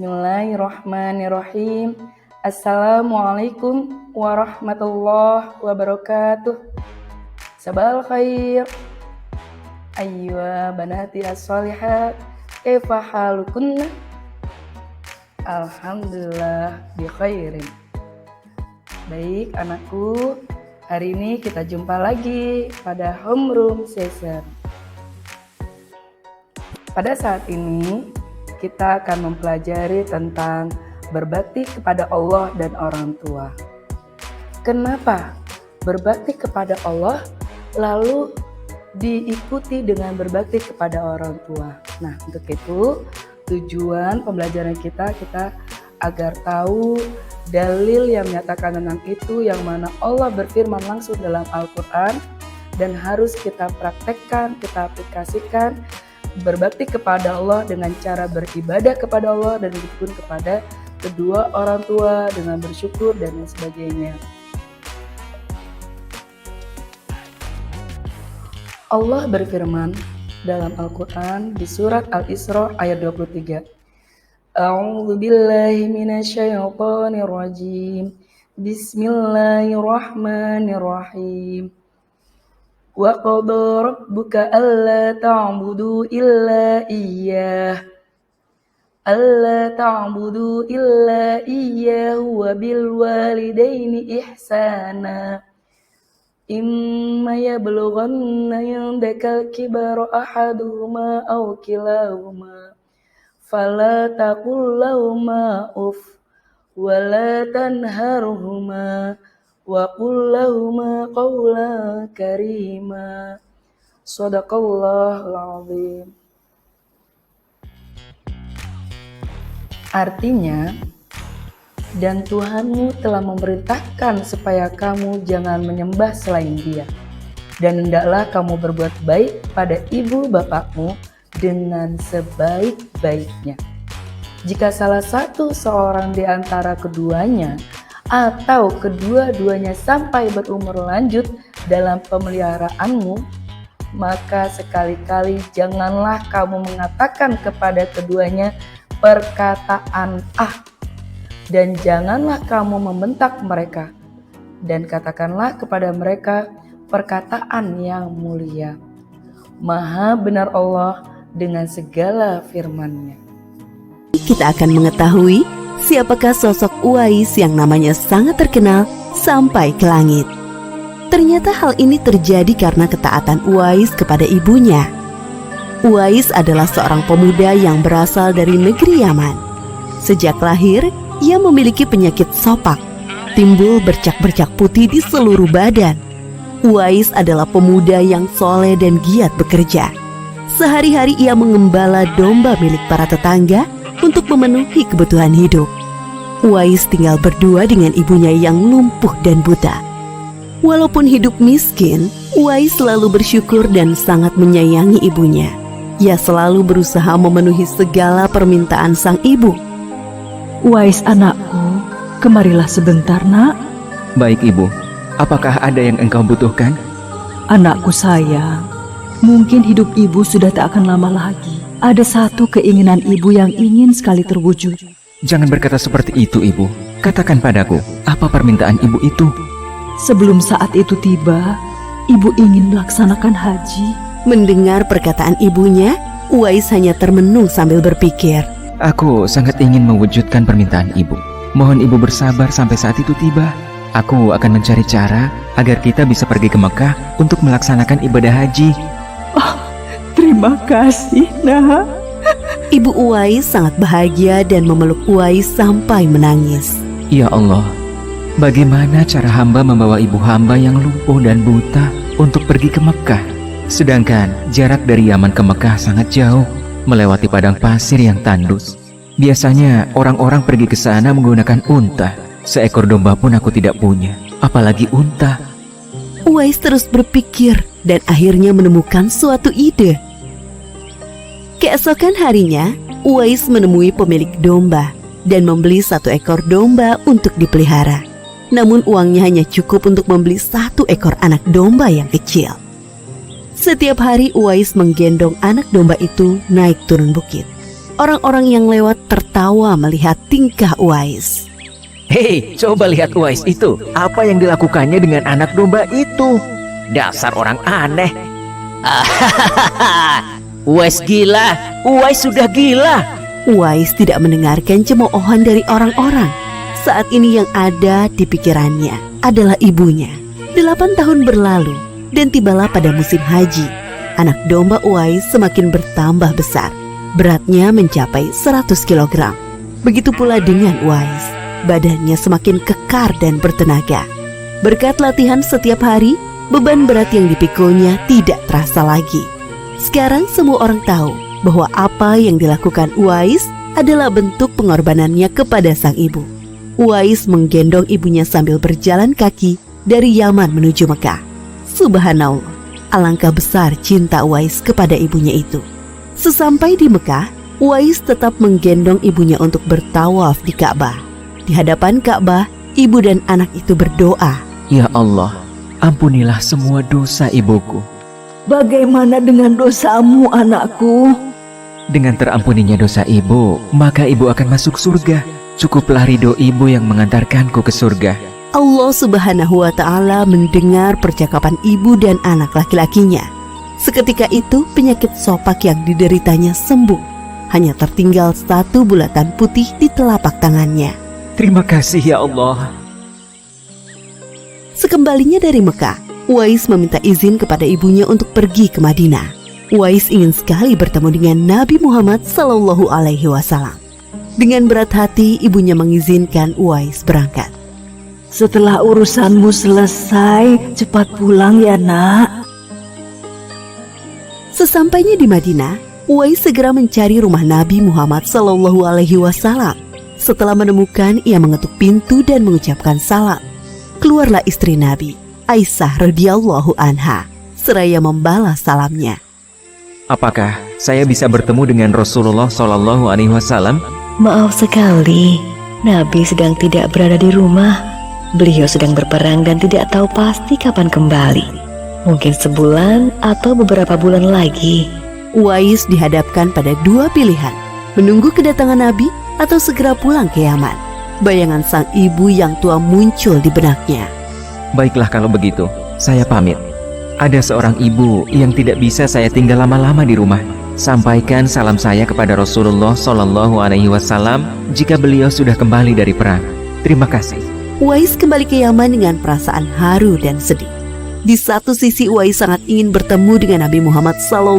Bismillahirrahmanirrahim. Assalamualaikum warahmatullahi wabarakatuh. Sabal khair. Ayyuha banati as-solihat. Kaifa halukunna? Alhamdulillah bi khairin. Baik anakku, hari ini kita jumpa lagi pada homeroom session. Pada saat ini kita akan mempelajari tentang berbakti kepada Allah dan orang tua. Kenapa berbakti kepada Allah lalu diikuti dengan berbakti kepada orang tua? Nah, untuk itu tujuan pembelajaran kita agar tahu dalil yang menyatakan tentang itu, yang mana Allah berfirman langsung dalam Al-Quran dan harus kita praktekkan, kita aplikasikan. Berbakti kepada Allah dengan cara beribadah kepada Allah dan bersyukur kepada kedua orang tua dengan bersyukur dan lain sebagainya. Allah berfirman dalam Al-Quran di surat Al-Isra ayat 23. A'udzu billahi minasyaitonir rajim. Bismillahirrahmanirrahim. Wa qada rabbuka alla ta'budu illa iyyahu wa bil walidaini ihsana. Imma yablughanna indakal kibara ahaduhuma aw kilahuma fala taqul lahumā uff wa la tanharhumā wa qul lahumā qawlan karīmā. Shadaqallahul azim. Artinya, dan Tuhanmu telah memerintahkan supaya kamu jangan menyembah selain Dia, dan hendaklah kamu berbuat baik pada ibu bapakmu dengan sebaik-baiknya. Jika salah satu seorang di antara keduanya atau kedua-duanya sampai berumur lanjut dalam pemeliharaanmu, maka sekali-kali janganlah kamu mengatakan kepada keduanya perkataan dan janganlah kamu membentak mereka, dan katakanlah kepada mereka perkataan yang mulia. Maha benar Allah dengan segala firman-Nya. Kita akan mengetahui siapakah sosok Uwais yang namanya sangat terkenal sampai ke langit. Ternyata hal ini terjadi karena ketaatan Uwais kepada ibunya. Uwais adalah seorang pemuda yang berasal dari negeri Yaman. Sejak lahir, ia memiliki penyakit sopak, timbul bercak-bercak putih di seluruh badan. Uwais adalah pemuda yang soleh dan giat bekerja. Sehari-hari ia mengembala domba milik para tetangga untuk memenuhi kebutuhan hidup. Uwais tinggal berdua dengan ibunya yang lumpuh dan buta. Walaupun hidup miskin, Uwais selalu bersyukur dan sangat menyayangi ibunya. Ia selalu berusaha memenuhi segala permintaan sang ibu. Uwais anakku, kemarilah sebentar nak. Baik ibu, apakah ada yang engkau butuhkan? Anakku sayang, mungkin hidup ibu sudah tak akan lama lagi. Ada satu keinginan ibu yang ingin sekali terwujud. Jangan berkata seperti itu ibu. Katakan padaku, apa permintaan ibu itu? Sebelum saat itu tiba, ibu ingin melaksanakan haji. Mendengar perkataan ibunya, Uwais hanya termenung sambil berpikir. Aku sangat ingin mewujudkan permintaan ibu. Mohon ibu bersabar sampai saat itu tiba. Aku akan mencari cara agar kita bisa pergi ke Mekah untuk melaksanakan ibadah haji. Terima kasih nak. Ibu Uwais sangat bahagia dan memeluk Uwais sampai menangis. Ya Allah, bagaimana cara hamba membawa ibu hamba yang lumpuh dan buta untuk pergi ke Mekah? Sedangkan jarak dari Yaman ke Mekah sangat jauh, melewati padang pasir yang tandus. Biasanya orang-orang pergi ke sana menggunakan unta. Seekor domba pun aku tidak punya, apalagi unta. Uwais terus berpikir dan akhirnya menemukan suatu ide. Keesokan harinya, Uwais menemui pemilik domba dan membeli 1 ekor domba untuk dipelihara. Namun uangnya hanya cukup untuk membeli 1 ekor anak domba yang kecil. Setiap hari Uwais menggendong anak domba itu naik turun bukit. Orang-orang yang lewat tertawa melihat tingkah Uwais. Hei, coba lihat Uwais itu. Apa yang dilakukannya dengan anak domba itu? Dasar orang aneh. Uwais gila. Uwais sudah gila. Uwais tidak mendengarkan cemoohan dari orang-orang. Saat ini yang ada di pikirannya adalah ibunya. 8 tahun berlalu dan tibalah pada musim haji. Anak domba Uwais semakin bertambah besar. Beratnya mencapai 100 kg. Begitu pula dengan Uwais. Badannya semakin kekar dan bertenaga. Berkat latihan setiap hari, beban berat yang dipikulnya tidak terasa lagi. Sekarang semua orang tahu bahwa apa yang dilakukan Uwais adalah bentuk pengorbanannya kepada sang ibu. Uwais menggendong ibunya sambil berjalan kaki dari Yaman menuju Mekah. Subhanallah, alangkah besar cinta Uwais kepada ibunya itu. Sesampai di Mekah, Uwais tetap menggendong ibunya untuk bertawaf di Ka'bah. Di hadapan Ka'bah, ibu dan anak itu berdoa, Ya Allah, ampunilah semua dosa ibuku. Bagaimana dengan dosamu, anakku? Dengan terampuninya dosa ibu, maka ibu akan masuk surga. Cukuplah ridho ibu yang mengantarkanku ke surga. Allah Subhanahu wa Ta'ala mendengar percakapan ibu dan anak laki-lakinya. Seketika itu penyakit sopak yang dideritanya sembuh. Hanya tertinggal 1 bulatan putih di telapak tangannya. Terima kasih ya Allah. Sekembalinya dari Mekah, Uwais meminta izin kepada ibunya untuk pergi ke Madinah. Uwais ingin sekali bertemu dengan Nabi Muhammad SAW. Dengan berat hati, ibunya mengizinkan Uwais berangkat. Setelah urusanmu selesai, cepat pulang ya nak. Sesampainya di Madinah, Uwais segera mencari rumah Nabi Muhammad SAW. Setelah menemukan, ia mengetuk pintu dan mengucapkan salam. Keluarlah istri Nabi, Aisyah radhiyallahu anha, seraya membalas salamnya. Apakah saya bisa bertemu dengan Rasulullah SAW? Maaf sekali, Nabi sedang tidak berada di rumah. Beliau sedang berperang dan tidak tahu pasti kapan kembali. Mungkin sebulan atau beberapa bulan lagi. Uwais dihadapkan pada 2 pilihan, menunggu kedatangan Nabi atau segera pulang ke Yaman. Bayangan sang ibu yang tua muncul di benaknya. Baiklah kalau begitu, saya pamit. Ada seorang ibu yang tidak bisa saya tinggal lama-lama di rumah. Sampaikan salam saya kepada Rasulullah SAW jika beliau sudah kembali dari perang. Terima kasih. Uwais kembali ke Yaman dengan perasaan haru dan sedih. Di satu sisi Uwais sangat ingin bertemu dengan Nabi Muhammad SAW.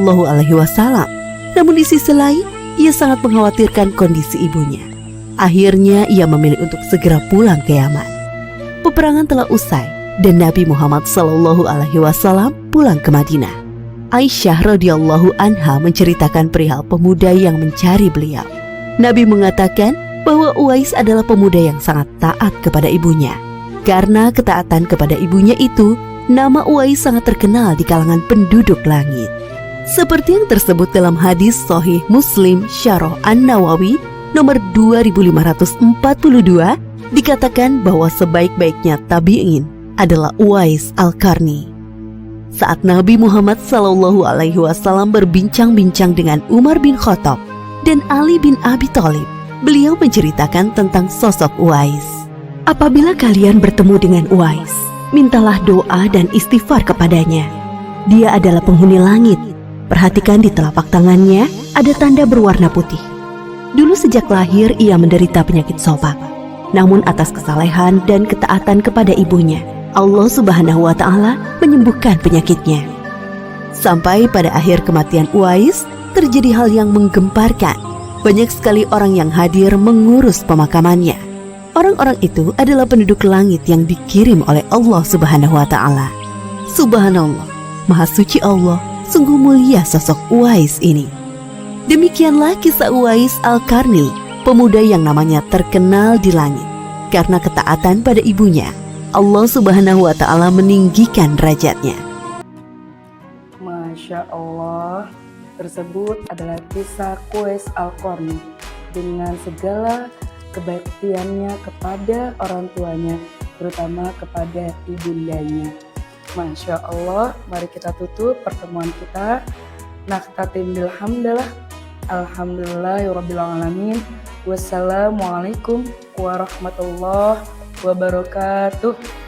Namun di sisi lain, ia sangat mengkhawatirkan kondisi ibunya. Akhirnya ia memilih untuk segera pulang ke Yaman. Peperangan telah usai dan Nabi Muhammad SAW pulang ke Madinah. Aisyah radhiyallahu anha menceritakan perihal pemuda yang mencari beliau. Nabi mengatakan bahwa Uwais adalah pemuda yang sangat taat kepada ibunya. Karena ketaatan kepada ibunya itu, nama Uwais sangat terkenal di kalangan penduduk langit. Seperti yang tersebut dalam hadis Sahih Muslim Syarah An-Nawawi nomor 2542, dikatakan bahwa sebaik-baiknya tabi'in adalah Uwais Al-Qarni. Saat Nabi Muhammad SAW berbincang-bincang dengan Umar bin Khattab dan Ali bin Abi Thalib, beliau menceritakan tentang sosok Uwais. Apabila kalian bertemu dengan Uwais, mintalah doa dan istighfar kepadanya. Dia adalah penghuni langit. Perhatikan di telapak tangannya ada tanda berwarna putih. Dulu sejak lahir ia menderita penyakit sopak. Namun atas kesalehan dan ketaatan kepada ibunya, Allah Subhanahu wa Ta'ala menyembuhkan penyakitnya. Sampai pada akhir kematian Uwais, terjadi hal yang menggemparkan. Banyak sekali orang yang hadir mengurus pemakamannya. Orang-orang itu adalah penduduk langit yang dikirim oleh Allah Subhanahu wa Ta'ala. Subhanallah, Maha Suci Allah, sungguh mulia sosok Uwais ini. Demikianlah kisah Uwais Al-Qarni, pemuda yang namanya terkenal di langit. Karena ketaatan pada ibunya, Allah Subhanahu wa Ta'ala meninggikan derajatnya. Masya Allah, tersebut adalah kisah Uwais Al-Qarni dengan segala kebaktiannya kepada orang tuanya, terutama kepada ibundanya. Masya Allah, mari kita tutup pertemuan kita. Naktatim bilhamdalah. Alhamdulillahirrabbilalamin. Wassalamualaikum warahmatullahi wabarakatuh.